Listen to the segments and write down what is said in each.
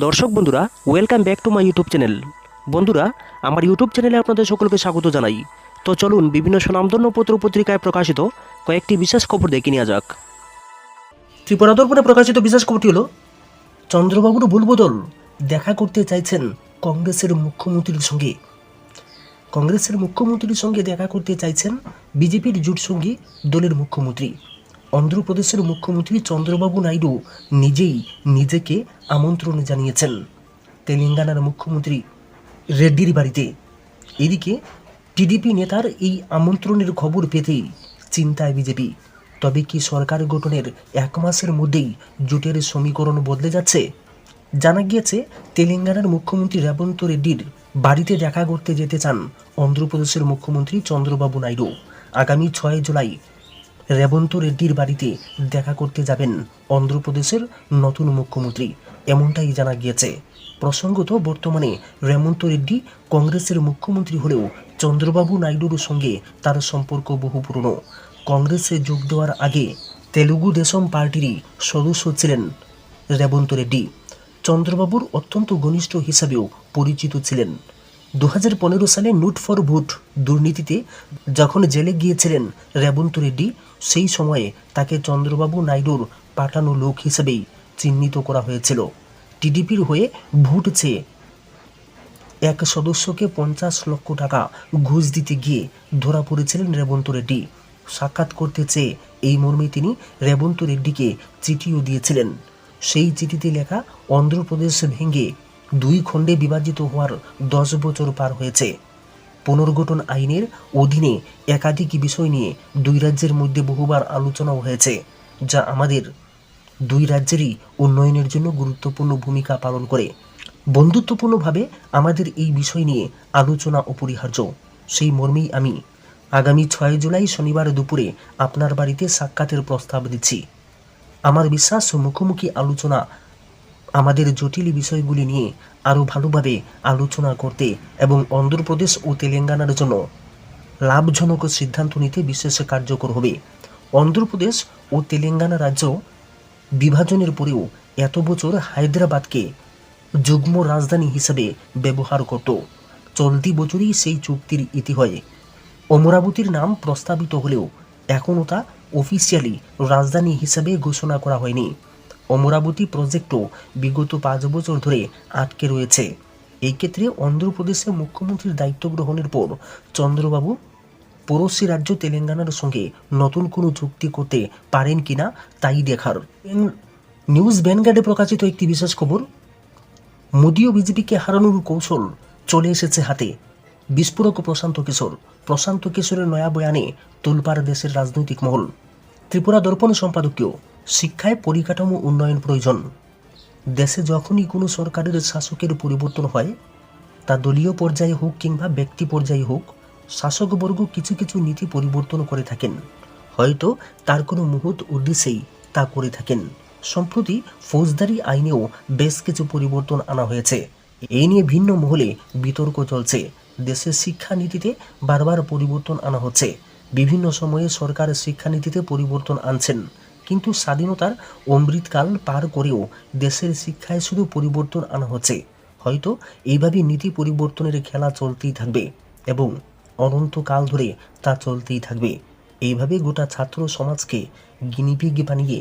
দর্শক বন্ধুরা, welcome back to my YouTube channel. বন্ধুরা, আমার ইউটিউব চ্যানেলে আপনাদের সকলকে স্বাগত জানাই। তো চলুন বিভিন্ন স্বনামধন্য পত্র পত্রিকায় প্রকাশিত কয়েকটি বিশেষ খবর দেখে নেওয়া যাক। ত্রিপুরা দর্পণে প্রকাশিত বিশেষ খবরটি হল, চন্দ্রবাবুর ভুলবদল, দেখা করতে চাইছেন কংগ্রেসের মুখ্যমন্ত্রীর সঙ্গে। কংগ্রেসের মুখ্যমন্ত্রীর সঙ্গে দেখা করতে চাইছেন বিজেপির জোট সঙ্গী দলের মুখ্যমন্ত্রী। অন্ধ্রপ্রদেশের মুখ্যমন্ত্রী চন্দ্রবাবু নাইডু নিজেই নিজেকে আমন্ত্রণ জানিয়েছেন তেলেঙ্গানার মুখ্যমন্ত্রী রেড্ডির বাড়িতে। এদিকে টিডিপি নেতার এই আমন্ত্রণের খবর পেতেই চিন্তায় বিজেপি। তবে কি সরকার গঠনের এক মাসের মধ্যেই জোটের সমীকরণ বদলে যাচ্ছে? জানা গিয়েছে, তেলেঙ্গানার মুখ্যমন্ত্রী রেবন্ত রেড্ডির বাড়িতে দেখা করতে যেতে চান অন্ধ্রপ্রদেশের মুখ্যমন্ত্রী চন্দ্রবাবু নাইডু। আগামী 6 জুলাই রেবন্ত রেড্ডির বাড়িতে দেখা করতে যাবেন অন্ধ্রপ্রদেশের নতুন মুখ্যমন্ত্রী, এমনটাই জানা গিয়েছে। প্রসঙ্গত, বর্তমানে রেবন্ত রেড্ডি কংগ্রেসের মুখ্যমন্ত্রী হলেও চন্দ্রবাবু নাইডুর সঙ্গে তার সম্পর্ক বহু পুরনো। কংগ্রেসে যোগ দেওয়ার আগে তেলুগু দেশম পার্টিরই সদস্য ছিলেন রেবন্ত রেড্ডি। চন্দ্রবাবুর অত্যন্ত ঘনিষ্ঠ হিসাবেও পরিচিত ছিলেন। 2015 সালে নোট ফর ভোট দুর্নীতিতে যখন জেলে গিয়েছিলেন রেবন্ত রেড্ডি, সেই সময়ে তাকে চন্দ্রবাবু নাইডুর পাঠানো লোক হিসেবেই চিহ্নিত করা হয়েছিল। টিডিপির হয়ে ভোট চেয়ে এক সদস্যকে 50 লক্ষ টাকা ঘুষ দিতে গিয়ে ধরা পড়েছিলেন রেবন্ত রেড্ডি। সাক্ষাৎ করতে চেয়ে এই মর্মে তিনি রেবন্ত রেড্ডিকে চিঠিও দিয়েছিলেন। সেই চিঠিতে লেখা, অন্ধ্রপ্রদেশ ভেঙে 2 খণ্ডে বিভাজিত হওয়ার 10 বছর পার হয়েছে। পুনর্গঠন আইনের অধীনে একাধিক বিষয় নিয়ে 2 রাজ্যের মধ্যে বহুবার আলোচনাও হয়েছে, যা আমাদের 2 রাজ্যেরই উন্নয়নের জন্য গুরুত্বপূর্ণ ভূমিকা পালন করে। বন্ধুত্বপূর্ণভাবে আমাদের এই বিষয় নিয়ে আলোচনা অপরিহার্য। সেই মর্মেই আমি আগামী 6 জুলাই শনিবার দুপুরে আপনার বাড়িতে সাক্ষাতের প্রস্তাব দিচ্ছি। আমার বিশ্বাস, মুখোমুখি আলোচনা আমাদের জটিল বিষয়গুলি নিয়ে আরও ভালোভাবে আলোচনা করতে এবং অন্ধ্রপ্রদেশ ও তেলেঙ্গানার জন্য লাভজনক সিদ্ধান্ত নিতে বিশেষ কার্যকর হবে। অন্ধ্রপ্রদেশ ও তেলেঙ্গানা রাজ্য বিভাজনের পরেও এত বছর হায়দ্রাবাদকে যুগ্ম রাজধানী হিসেবে ব্যবহার করত। চলতি বছরই সেই চুক্তির ইতি হয়। অমরাবতীর নাম প্রস্তাবিত হলেও এখনও তা অফিসিয়ালি রাজধানী হিসেবে ঘোষণা করা হয়নি। অমরাবতী প্রজেক্টও বিগত 5 বছর ধরে আটকে রয়েছে। এই ক্ষেত্রে অন্ধ্রপ্রদেশের মুখ্যমন্ত্রীর দায়িত্ব গ্রহণের পর চন্দ্রবাবু পড়োশি রাজ্য তেলেঙ্গানার সঙ্গে নতুন কোনো চুক্তি করতে পারেন কিনা তাই দেখার। নিউজ ভ্যানগার্ডে প্রকাশিত একটি বিশেষ খবর, মোদী ও বিজেপিকে হারানোর কৌশল চলে এসেছে হাতে। বিস্ফোরক প্রশান্ত কিশোরের নয়া বয়ানে তোলপাড় দেশের রাজনৈতিক মহল। ত্রিপুরা দর্পণ সম্পাদকীয়, শিক্ষায় পরিকাঠামো উন্নয়ন প্রয়োজন। দেশে যখনই কোনো সরকারের শাসকের পরিবর্তন হয়, তা দলীয় পর্যায়ে হোক কিংবা ব্যক্তি পর্যায়ে হোক, শাসকবর্গ কিছু কিছু নীতি পরিবর্তন করে থাকেন। হয়তো তার কোনো মহৎ উদ্দেশ্যেই তা করে থাকেন। সম্প্রতি ফৌজদারি আইনেও বেশ কিছু পরিবর্তন আনা হয়েছে। এই নিয়ে ভিন্ন মহলে বিতর্ক চলছে। দেশের শিক্ষানীতিতে বারবার পরিবর্তন আনা হচ্ছে। বিভিন্ন সময়ে সরকার শিক্ষানীতিতে পরিবর্তন আনছেন, কিন্তু স্বাধীনতার অমৃতকাল পার করেও দেশের শিক্ষায় শুধু পরিবর্তন আনা হচ্ছে। হয়তো এইভাবে নীতি পরিবর্তনের খেলা চলতেই থাকবে এবং অনন্তকাল ধরে তা চলতেই থাকবে। এইভাবে গোটা ছাত্র সমাজকে গিনিপিগ বানিয়ে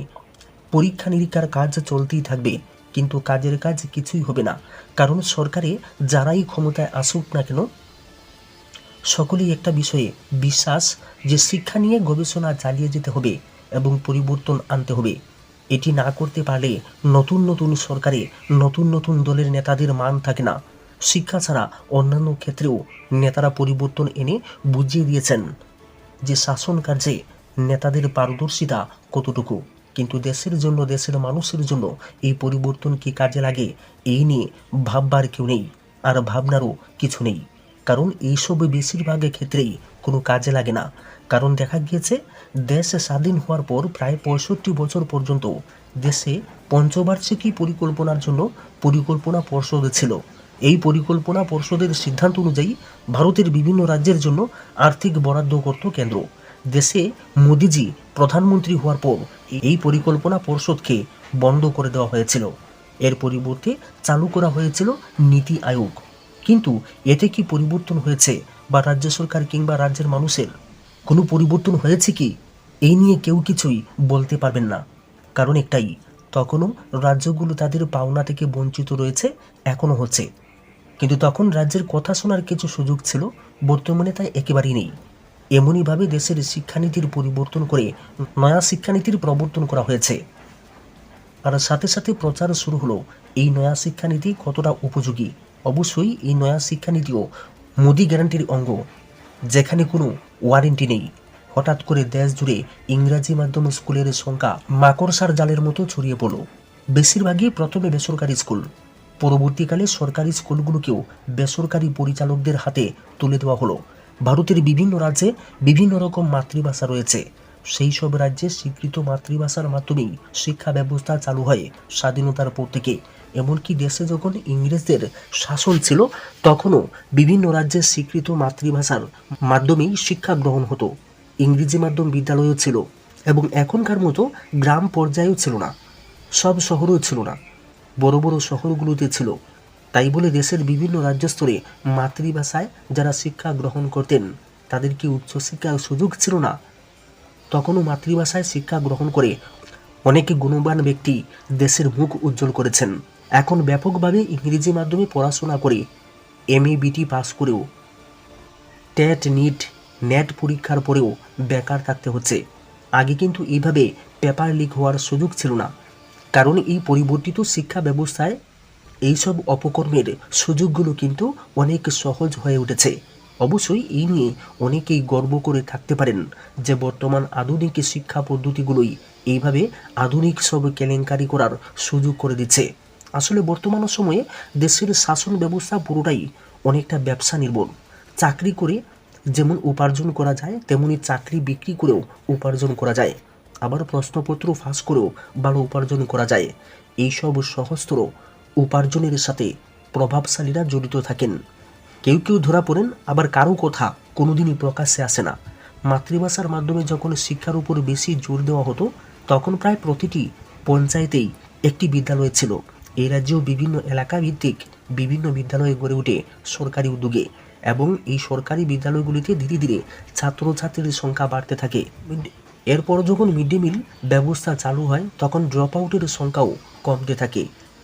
পরীক্ষা নিরীক্ষার কাজ চলতেই থাকবে, কিন্তু কাজের কাজ কিছুই হবে না। কারণ সরকারে যারাই ক্ষমতায় আসুক না কেন, সকলেই একটা বিষয়ে বিশ্বাস যে শিক্ষা নিয়ে গবেষণা চালিয়ে যেতে হবে এবং পরিবর্তন আনতে হবে। এটি না করতে পারলে নতুন নতুন সরকারে নতুন নতুন দলের নেতাদের মান থাকে না। শিক্ষা ছাড়া অন্যান্য ক্ষেত্রেও নেতারা পরিবর্তন এনে বুঝিয়ে দিয়েছেন যে শাসন কার্যে নেতাদের পারদর্শিতা কতটুকু। কিন্তু দেশের জন্য, দেশের মানুষের জন্য এই পরিবর্তন কি কাজে লাগে, এই নিয়ে ভাববার কেউ নেই, আর ভাবনারও কিছু নেই। কারণ এইসব বেশিরভাগ ক্ষেত্রেই কোনো কাজে লাগে না। কারণ দেখা গিয়েছে, দেশ স্বাধীন হওয়ার পর প্রায় 65 বছর পর্যন্ত দেশে পঞ্চবার্ষিকী পরিকল্পনার জন্য পরিকল্পনা পর্ষদ ছিল। এই পরিকল্পনা পর্ষদের সিদ্ধান্ত অনুযায়ী ভারতের বিভিন্ন রাজ্যের জন্য আর্থিক বরাদ্দ করত কেন্দ্র। দেশে মোদিজি প্রধানমন্ত্রী হওয়ার পর এই পরিকল্পনা পর্ষদকে বন্ধ করে দেওয়া হয়েছিল। এর পরিবর্তে চালু করা হয়েছিল নীতি আয়োগ। কিন্তু এতে কি পরিবর্তন হয়েছে বা রাজ্য সরকার কিংবা রাজ্যের মানুষের কোনো পরিবর্তন হয়েছে কি, এই নিয়ে কেউ কিছুই বলতে পারবেন না। কারণ একটাই, তখনও রাজ্যগুলো তাদের পাওনা থেকে বঞ্চিত রয়েছে, এখনও হচ্ছে। কিন্তু তখন রাজ্যের কথা শোনার কিছু সুযোগ ছিল, বর্তমানে তাই একেবারেই নেই। এমনইভাবে দেশের শিক্ষানীতির পরিবর্তন করে নয়া শিক্ষানীতির প্রবর্তন করা হয়েছে। আর সাথে সাথে প্রচার শুরু হলো এই নয়া শিক্ষানীতি কতটা উপযোগী। অবশ্যই এই নয়া শিক্ষানীতিও মোদি গ্যারান্টির অঙ্গ, যেখানে কোনো ওয়ারেন্টি নেই। হঠাৎ করে দেশ জুড়ে ইংরাজি মাধ্যম স্কুলের সংখ্যা মাকড়সার জালের মতো ছড়িয়ে পড়ল। বেশিরভাগই প্রথমে বেসরকারি স্কুল, পরবর্তীকালে সরকারি স্কুলগুলোকেও বেসরকারি পরিচালকদের হাতে তুলে দেওয়া হলো। ভারতের বিভিন্ন রাজ্যে বিভিন্ন রকম মাতৃভাষা রয়েছে। সেই সব রাজ্যে স্বীকৃত মাতৃভাষার মাধ্যমেই শিক্ষা ব্যবস্থা চালু হয় স্বাধীনতার পর থেকে। এমনকি দেশে যখন ইংরেজদের শাসন ছিল, তখনও বিভিন্ন রাজ্যে স্বীকৃত মাতৃভাষার মাধ্যমেই শিক্ষা গ্রহণ হতো। ইংরেজি মাধ্যম বিদ্যালয়ও ছিল, এবং এখনকার মতো গ্রাম পর্যায়েও ছিল না, সব শহরেও ছিল না, বড় বড় শহরগুলোতে ছিল। তাই বলে দেশের বিভিন্ন রাজ্য স্তরে মাতৃভাষায় যারা শিক্ষা গ্রহণ করতেন তাদের কি উচ্চশিক্ষার সুযোগ ছিল না? তখনও মাতৃভাষায় শিক্ষা গ্রহণ করে অনেকে গুণবান ব্যক্তি দেশের মুখ উজ্জ্বল করেছেন। এখন ব্যাপকভাবে ইংরেজি মাধ্যমে পড়াশোনা করে MA BT পাস করেও টেট নিট নেট পরীক্ষার পরেও বেকার থাকতে হচ্ছে। আগে কিন্তু এইভাবে পেপার লিক হওয়ার সুযোগ ছিল না, কারণ এই পরিবর্তিত শিক্ষা ব্যবস্থায় এইসব অপকর্মের সুযোগগুলো কিন্তু অনেক সহজ হয়ে উঠেছে। অবশ্যই এই নিয়ে অনেকেই গর্ব করে থাকতে পারেন যে বর্তমান আধুনিক শিক্ষা পদ্ধতিগুলোই এইভাবে আধুনিক সব কেলেঙ্কারি করার সুযোগ করে দিচ্ছে। আসলে বর্তমান সময়ে দেশের শাসন ব্যবস্থা পুরোটাই অনেকটা ব্যবসা নির্ভর। চাকরি করে যেমন উপার্জন করা যায়, তেমনি চাকরি বিক্রি করেও উপার্জন করা যায়। আবার প্রশ্নপত্র ফাঁস করেও ভালো উপার্জন করা যায়। এইসব সহস্র উপার্জনের সাথে প্রভাবশালীরা জড়িত থাকেন। কেউ কেউ ধরা পড়েন, আবার কারো কথা কোনোদিনই প্রকাশ্যে আসে না। মাতৃভাষার মাধ্যমে যখন শিক্ষার উপর বেশি জোর দেওয়া হতো, তখন প্রায় প্রতিটি পঞ্চায়েতেই একটি বিদ্যালয় ছিল। এই রাজ্যেও বিভিন্ন এলাকা ভিত্তিক বিভিন্ন বিদ্যালয় গড়ে ওঠে সরকারি উদ্যোগে, এবং এই সরকারি বিদ্যালয়গুলিতে ধীরে ধীরে ছাত্রছাত্রীর সংখ্যা বাড়তে থাকে। এরপর যখন মিড ডে মিল ব্যবস্থা চালু হয়, তখন ড্রপ আউটের সংখ্যাও কমতে থাকে।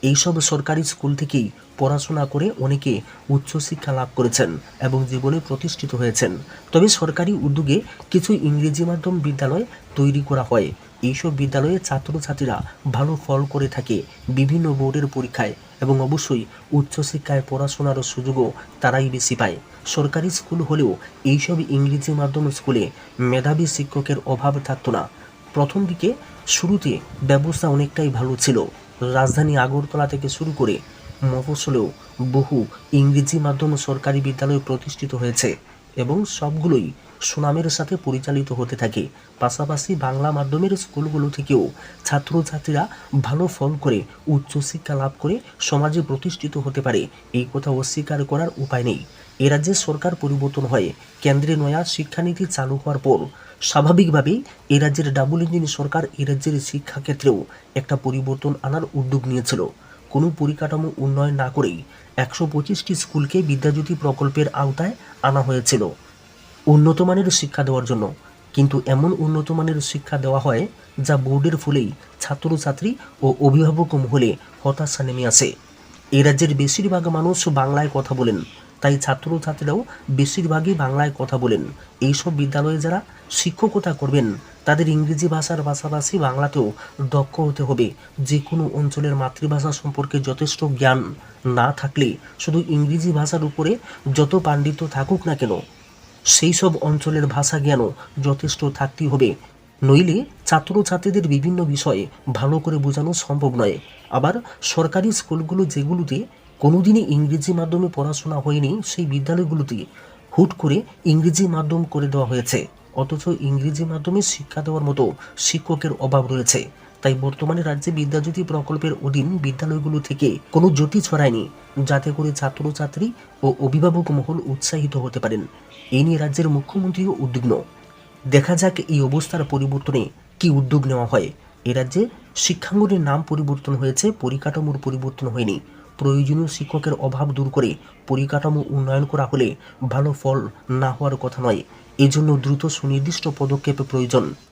এইসব সরকারি স্কুল থেকেই পড়াশোনা করে অনেকে উচ্চশিক্ষা লাভ করেছেন এবং জীবনে প্রতিষ্ঠিত হয়েছেন। তবে সরকারি উদ্যোগে কিছু ইংরেজি মাধ্যম বিদ্যালয় তৈরি করা হয়। এইসব বিদ্যালয়ে ছাত্রছাত্রীরা ভালো ফল করে থাকে বিভিন্ন বোর্ডের পরীক্ষায়, এবং অবশ্যই উচ্চশিক্ষায় পড়াশোনার সুযোগও তারাই বেশি পায়। সরকারি স্কুল হলেও এইসব ইংরেজি মাধ্যম স্কুলে মেধাবী শিক্ষকের অভাব থাকতো না। প্রথম দিকে শুরুতে ব্যবস্থা অনেকটাই ভালো ছিল। রাজধানী আগরতলা থেকে শুরু করে মফস্বলেও বহু ইংরেজি মাধ্যম সরকারি বিদ্যালয় প্রতিষ্ঠিত হয়েছে, এবং সবগুলোই সুনামের সাথে পরিচালিত হতে থাকে। পাশাপাশি বাংলা মাধ্যমের স্কুলগুলো থেকেও ছাত্রছাত্রীরা ভালো ফল করে উচ্চশিক্ষা লাভ করে সমাজে প্রতিষ্ঠিত হতে পারে, এই কথা অস্বীকার করার উপায় নেই। এ রাজ্যে সরকার পরিবর্তন হয়ে কেন্দ্রে নয়া শিক্ষানীতি চালু হওয়ার পর স্বাভাবিকভাবেই এ রাজ্যের ডাবল ইঞ্জিন সরকার এ রাজ্যের শিক্ষাক্ষেত্রেও একটা পরিবর্তন আনার উদ্যোগ নিয়েছিল। কোনো পরিকাঠামো উন্নয়ন না করেই 125টি স্কুলকে বিদ্যাজ্যোতি প্রকল্পের আওতায় আনা হয়েছিল উন্নত মানের শিক্ষা দেওয়ার জন্য। কিন্তু এমন উন্নত মানের শিক্ষা দেওয়া হয় যা বোর্ডের ফলেই ছাত্রছাত্রী ও অভিভাবক মহলে হতাশা নেমে আসে। এ রাজ্যের বেশিরভাগ মানুষ বাংলায় কথা বলেন, তাই ছাত্রছাত্রীরাও বেশিরভাগই বাংলায় কথা বলেন। এইসব বিদ্যালয়ে যারা শিক্ষকতা করবেন তাদের ইংরেজি ভাষার পাশাপাশি বাংলাতেও দক্ষ হতে হবে। যে কোনো অঞ্চলের মাতৃভাষা সম্পর্কে যথেষ্ট জ্ঞান না থাকলে শুধু ইংরেজি ভাষার উপরে যত পাণ্ডিত্য থাকুক না কেন, সেই সব অঞ্চলের ভাষা জ্ঞানও যথেষ্ট থাকতেই হবে। নইলে ছাত্রছাত্রীদের বিভিন্ন বিষয়ে ভালো করে বোঝানো সম্ভব নয়। আবার সরকারি স্কুলগুলো যেগুলোতে কোনোদিনই ইংরেজি মাধ্যমে পড়াশোনা হয়নি, সেই বিদ্যালয়গুলোতে হুট করে ইংরেজি মাধ্যম করে দেওয়া হয়েছে, অথচ ইংরেজি মাধ্যমে শিক্ষা দেওয়ার মতো শিক্ষকের অভাব রয়েছে। তাই বর্তমানে রাজ্যে বিদ্যাজ্যোতি প্রকল্পের অধীন বিদ্যালয়গুলো থেকে কোনো জ্যোতি ছড়ায়নি, যাতে করে ছাত্রছাত্রী ও অভিভাবক মহল উৎসাহিত হতে পারেন। এই নিয়ে রাজ্যের মুখ্যমন্ত্রীও উদ্বিগ্ন। দেখা যাক এই অবস্থার পরিবর্তনে কি উদ্যোগ নেওয়া হয়। এ রাজ্যে শিক্ষাঙ্গনের নাম পরিবর্তন হয়েছে, পরিকাঠামোর পরিবর্তন হয়নি। প্রয়োজনীয় শিক্ষকের অভাব দূর করে পরিকাঠামো উন্নয়ন করা হলে ভালো ফল না হওয়ার কথা নয়। এজন্য দ্রুত সুনির্দিষ্ট পদক্ষেপ প্রয়োজন।